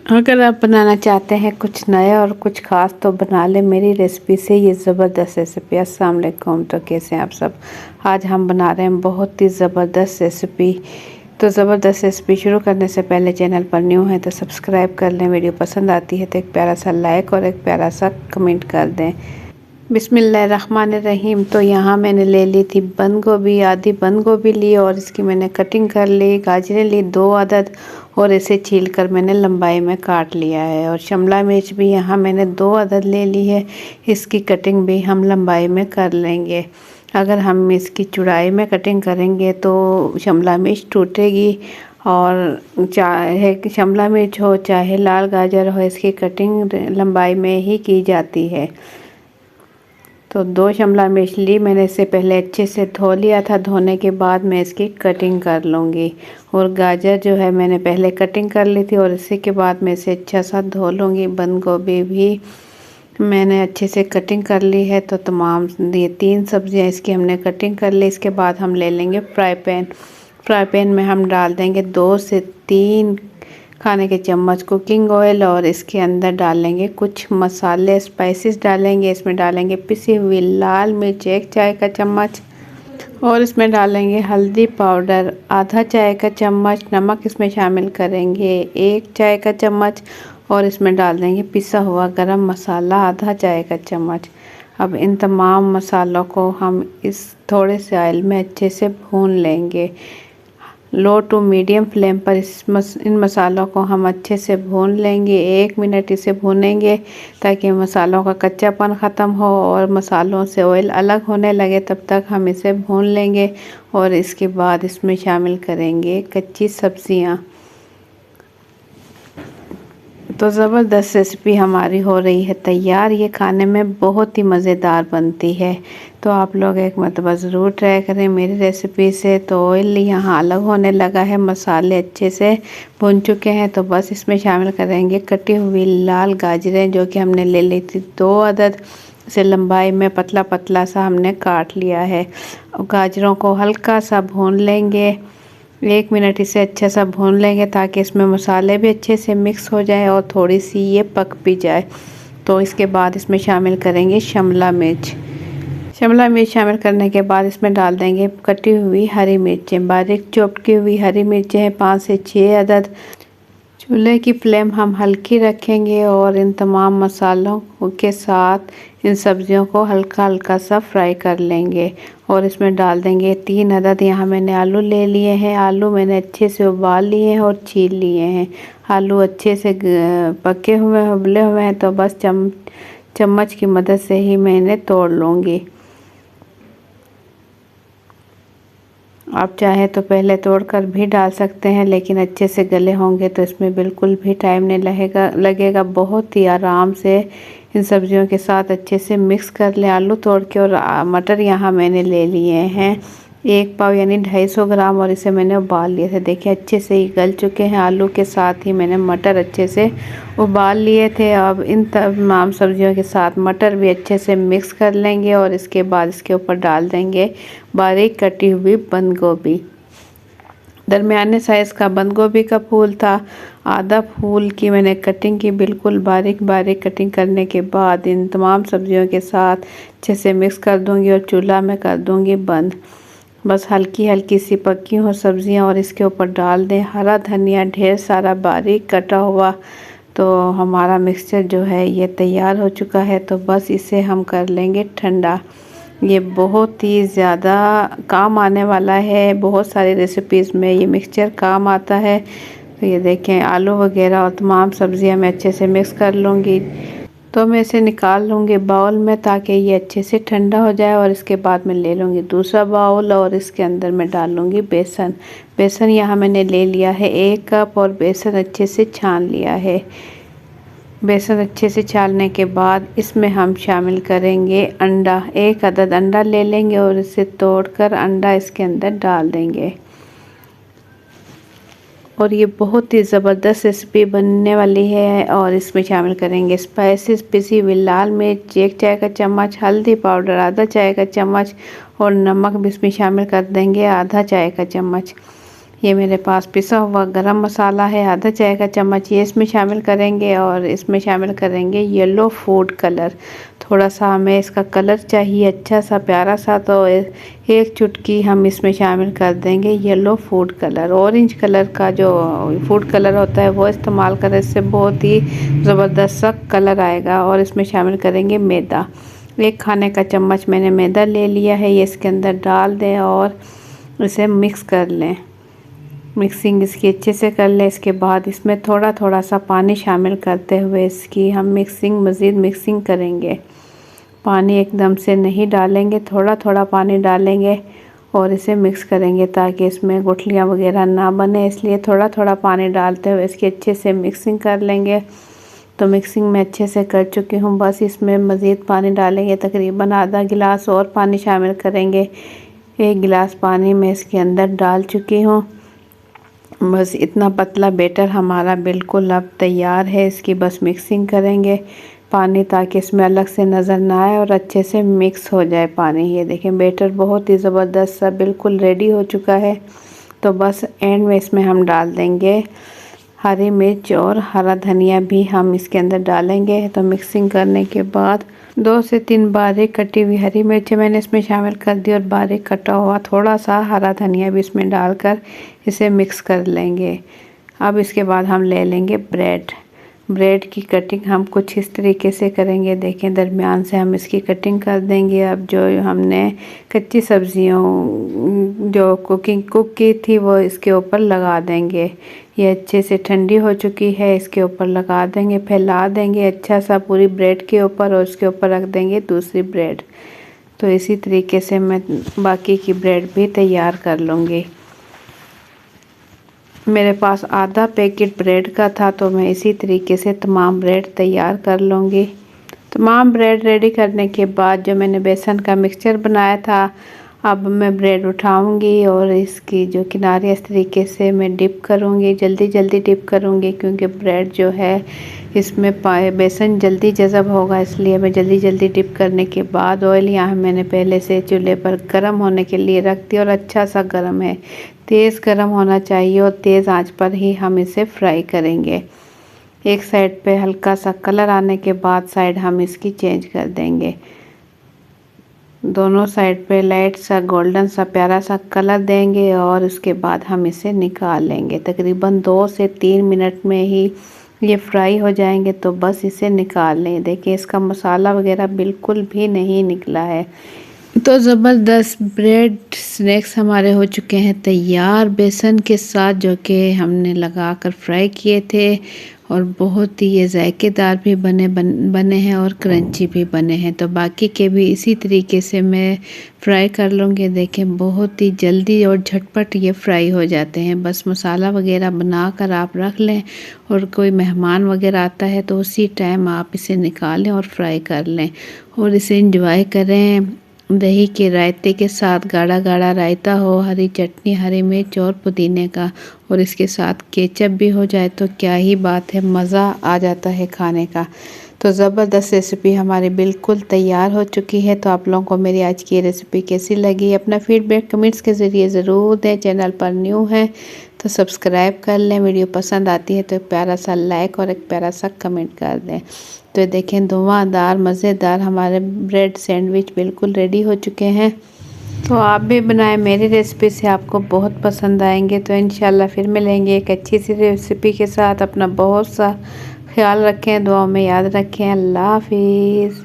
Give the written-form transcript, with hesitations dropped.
अगर आप बनाना चाहते हैं कुछ नया और कुछ ख़ास तो बना लें मेरी रेसिपी से ये ज़बरदस्त रेसिपी। अस्सलाम वालेकुम। तो कैसे हैं आप सब। आज हम बना रहे हैं बहुत ही ज़बरदस्त रेसिपी। तो ज़बरदस्त रेसिपी शुरू करने से पहले चैनल पर न्यू है तो सब्सक्राइब कर लें। वीडियो पसंद आती है तो एक प्यारा सा लाइक और एक प्यारा सा कमेंट कर दें। बिस्मिल्लाहिर्रहमानिर्रहीम। तो यहाँ मैंने ले ली थी बंद गोभी, आधी बंद गोभी ली और इसकी मैंने कटिंग कर ली। गाजरें ली 2 अदद और इसे छील कर मैंने लंबाई में काट लिया है। और शिमला मिर्च भी यहाँ मैंने 2 अदद ले ली है, इसकी कटिंग भी हम लंबाई में कर लेंगे। अगर हम इसकी चौड़ाई में कटिंग करेंगे तो शिमला मिर्च टूटेगी। और चाहे शिमला मिर्च हो चाहे लाल गाजर हो, इसकी कटिंग लंबाई में ही की जाती है। तो 2 शिमला मिर्च ली मैंने, इसे पहले अच्छे से धो लिया था। धोने के बाद मैं इसकी कटिंग कर लूँगी। और गाजर जो है मैंने पहले कटिंग कर ली थी और इसी के बाद मैं इसे अच्छा सा धो लूँगी। बंद गोभी भी मैंने अच्छे से कटिंग कर ली है। तो तमाम ये 3 सब्जियां इसकी हमने कटिंग कर ली। इसके बाद हम ले लेंगे फ्राई पैन। फ्राई पैन में हम डाल देंगे 2 से 3 खाने के चम्मच कुकिंग ऑयल और इसके अंदर डालेंगे कुछ मसाले, स्पाइसेस डालेंगे। इसमें डालेंगे पिसी हुई लाल मिर्च 1 चाय का चम्मच और इसमें डालेंगे हल्दी पाउडर आधा चाय का चम्मच। नमक इसमें शामिल करेंगे 1 चाय का चम्मच और इसमें डाल देंगे पिसा हुआ गरम मसाला आधा चाय का चम्मच। अब इन तमाम मसालों को हम इस थोड़े से ऑयल में अच्छे से भून लेंगे। लो टू मीडियम फ्लेम पर इन मसालों को हम अच्छे से भून लेंगे। 1 मिनट इसे भूनेंगे ताकि मसालों का कच्चापन ख़त्म हो और मसालों से ऑयल अलग होने लगे, तब तक हम इसे भून लेंगे। और इसके बाद इसमें शामिल करेंगे कच्ची सब्जियां। तो ज़बरदस्त रेसिपी हमारी हो रही है तैयार। ये खाने में बहुत ही मज़ेदार बनती है। तो आप लोग एक मरतबा ज़रूर ट्राई करें मेरी रेसिपी से। तो ऑयल यहाँ अलग होने लगा है, मसाले अच्छे से भुन चुके हैं। तो बस इसमें शामिल करेंगे कटी हुई लाल गाजरें जो कि हमने ले ली थी 2 अदद। इसे लंबाई में पतला पतला सा हमने काट लिया है। गाजरों को हल्का सा भून लेंगे। 1 मिनट इसे अच्छा सा भून लेंगे ताकि इसमें मसाले भी अच्छे से मिक्स हो जाए और थोड़ी सी ये पक भी जाए। तो इसके बाद इसमें शामिल करेंगे शिमला मिर्च। शिमला मिर्च शामिल करने के बाद इसमें डाल देंगे कटी हुई हरी मिर्चें, बारीक चॉप की हुई हरी मिर्चें हैं 5 से 6 अदद। चूल्हे की फ्लेम हम हल्की रखेंगे और इन तमाम मसालों के साथ इन सब्जियों को हल्का हल्का सा फ्राई कर लेंगे। और इसमें डाल देंगे 3 अदद यहाँ मैंने आलू ले लिए हैं। आलू मैंने अच्छे से उबाल लिए हैं और छील लिए हैं। आलू अच्छे से पके हुए उबले हुए हैं तो बस चम्मच की मदद से ही मैं इन्हें तोड़ लूँगी। आप चाहे तो पहले तोड़कर भी डाल सकते हैं, लेकिन अच्छे से गले होंगे तो इसमें बिल्कुल भी टाइम नहीं लगेगा। बहुत ही आराम से इन सब्जियों के साथ अच्छे से मिक्स कर लें। आलू तोड़ के और मटर यहाँ मैंने ले लिए हैं 1 पाव यानी 250 ग्राम और इसे मैंने उबाल लिए थे। देखिए अच्छे से ही गल चुके हैं। आलू के साथ ही मैंने मटर अच्छे से उबाल लिए थे। अब इन तमाम सब्जियों के साथ मटर भी अच्छे से मिक्स कर लेंगे और इसके बाद इसके ऊपर डाल देंगे बारीक कटी हुई बंद गोभी। दरमियाने साइज़ का बंद गोभी का फूल था। आधा फूल की मैंने कटिंग की। बिल्कुल बारीक बारीक कटिंग करने के बाद इन तमाम सब्जियों के साथ अच्छे से मिक्स कर दूंगी और चूल्हा में कर दूंगी बंद। बस हल्की हल्की सी पकी हो सब्जियां और इसके ऊपर डाल दें हरा धनिया ढेर सारा बारीक कटा हुआ। तो हमारा मिक्सचर जो है ये तैयार हो चुका है। तो बस इसे हम कर लेंगे ठंडा। ये बहुत ही ज़्यादा काम आने वाला है। बहुत सारी रेसिपीज़ में ये मिक्सचर काम आता है। तो ये देखें आलू वगैरह और तमाम सब्जियां मैं अच्छे से मिक्स कर लूँगी। तो मैं इसे निकाल लूँगी बाउल में ताकि ये अच्छे से ठंडा हो जाए। और इसके बाद मैं ले लूँगी दूसरा बाउल और इसके अंदर मैं डाल लूँगी बेसन। बेसन यहाँ मैंने ले लिया है 1 कप और बेसन अच्छे से छान लिया है। बेसन अच्छे से छानने के बाद इसमें हम शामिल करेंगे अंडा। 1 अदद अंडा ले लेंगे और इसे तोड़कर अंडा इसके अंदर डाल देंगे। और ये बहुत ही ज़बरदस्त रेसिपी बनने वाली है। और इसमें शामिल करेंगे स्पाइसेस, पिसी हुई लाल मिर्च 1 चाय का चम्मच, हल्दी पाउडर आधा चाय का चम्मच और नमक भी इसमें शामिल कर देंगे आधा चाय का चम्मच। ये मेरे पास पिसा हुआ गरम मसाला है, आधा चाय का चम्मच ये इसमें शामिल करेंगे और इसमें शामिल करेंगे येलो फूड कलर। थोड़ा सा हमें इसका कलर चाहिए अच्छा सा प्यारा सा, तो एक चुटकी हम इसमें शामिल कर देंगे yellow food colour. Orange colour का जो फूड कलर होता है वो इस्तेमाल करें, इससे बहुत ही ज़बरदस्त सा कलर आएगा। और इसमें शामिल करेंगे मैदा, 1 खाने का चम्मच मैंने मैदा ले लिया है, ये इसके अंदर डाल दें और इसे मिक्स कर लें। मिक्सिंग इसकी अच्छे से कर लें। इसके बाद इसमें थोड़ा थोड़ा सा पानी शामिल करते हुए इसकी हम मज़ीद मिक्सिंग करेंगे। पानी एकदम से नहीं डालेंगे, थोड़ा थोड़ा पानी डालेंगे और इसे मिक्स करेंगे ताकि इसमें गुठलियाँ वगैरह ना बने, इसलिए थोड़ा थोड़ा पानी डालते हुए इसकी अच्छे से मिक्सिंग कर लेंगे। तो मिक्सिंग मैं अच्छे से कर चुकी हूँ, बस इसमें मज़ीद पानी डालेंगे, तकरीबन आधा गिलास और पानी शामिल करेंगे। 1 गिलास पानी मैं इसके अंदर डाल चुकी हूँ। बस इतना पतला बैटर हमारा बिल्कुल अब तैयार है। इसकी बस मिक्सिंग करेंगे पानी, ताकि इसमें अलग से नज़र ना आए और अच्छे से मिक्स हो जाए पानी। ये देखें बैटर बहुत ही ज़बरदस्त सा बिल्कुल रेडी हो चुका है। तो बस एंड में इसमें हम डाल देंगे हरी मिर्च और हरा धनिया भी हम इसके अंदर डालेंगे। तो मिक्सिंग करने के बाद 2 से 3 बारीक कटी हुई हरी मिर्च मैंने इसमें शामिल कर दी और बारीक कटा हुआ थोड़ा सा हरा धनिया भी इसमें डालकर इसे मिक्स कर लेंगे। अब इसके बाद हम ले लेंगे ब्रेड की कटिंग हम कुछ इस तरीके से करेंगे। देखें दरमियान से हम इसकी कटिंग कर देंगे। अब जो हमने कच्ची सब्जियों जो कुक की थी वो इसके ऊपर लगा देंगे। ये अच्छे से ठंडी हो चुकी है, इसके ऊपर लगा देंगे, फैला देंगे अच्छा सा पूरी ब्रेड के ऊपर और उसके ऊपर रख देंगे दूसरी ब्रेड। तो इसी तरीके से मैं बाकी की ब्रेड भी तैयार कर लूँगी। मेरे पास आधा पैकेट ब्रेड का था, तो मैं इसी तरीके से तमाम ब्रेड तैयार कर लूँगी। तमाम ब्रेड रेडी करने के बाद जो मैंने बेसन का मिक्सचर बनाया था, अब मैं ब्रेड उठाऊंगी और इसकी जो किनारे इस तरीके से मैं डिप करूँगी, जल्दी डिप करूँगी, क्योंकि ब्रेड जो है इसमें बेसन जल्दी जज़ब होगा, इसलिए मैं जल्दी डिप करने के बाद ऑयल यहाँ मैंने पहले से चूल्हे पर गर्म होने के लिए रख दिया और अच्छा सा गर्म है, तेज़ गर्म होना चाहिए और तेज़ आंच पर ही हम इसे फ्राई करेंगे। एक साइड पे हल्का सा कलर आने के बाद साइड हम इसकी चेंज कर देंगे। दोनों साइड पे लाइट सा गोल्डन सा प्यारा सा कलर देंगे और उसके बाद हम इसे निकाल लेंगे। तकरीबन 2 से 3 मिनट में ही ये फ्राई हो जाएंगे, तो बस इसे निकाल लें। देखिए इसका मसाला वगैरह बिल्कुल भी नहीं निकला है। तो ज़बरदस्त ब्रेड स्नैक्स हमारे हो चुके हैं तैयार, बेसन के साथ जो कि हमने लगाकर फ्राई किए थे, और बहुत ही ये जायकेदार भी बने हैं और क्रंची भी बने हैं। तो बाकी के भी इसी तरीके से मैं फ्राई कर लूँगी। देखें बहुत ही जल्दी और झटपट ये फ्राई हो जाते हैं। बस मसाला वगैरह बनाकर आप रख लें और कोई मेहमान वगैरह आता है तो उसी टाइम आप इसे निकालें और फ्राई कर लें और इसे एंजॉय करें। दही के रायते के साथ, गाढ़ा गाढ़ा रायता हो, हरी चटनी, हरी मिर्च और पुदीने का, और इसके साथ केचप भी हो जाए तो क्या ही बात है, मज़ा आ जाता है खाने का। तो ज़बरदस्त रेसिपी हमारी बिल्कुल तैयार हो चुकी है। तो आप लोगों को मेरी आज की रेसिपी कैसी लगी, अपना फीडबैक कमेंट्स के ज़रिए ज़रूर दें। चैनल पर न्यू है तो सब्सक्राइब कर लें, वीडियो पसंद आती है तो एक प्यारा सा लाइक और एक प्यारा सा कमेंट कर दें। तो देखें धुआंधार मज़ेदार हमारे ब्रेड सैंडविच बिल्कुल रेडी हो चुके हैं। तो आप भी बनाएं, मेरी रेसिपी से आपको बहुत पसंद आएंगे। तो इंशाल्लाह फिर मिलेंगे एक अच्छी सी रेसिपी के साथ। अपना बहुत सा ख्याल रखें, दुआ में याद रखें। अल्लाह हाफिज़।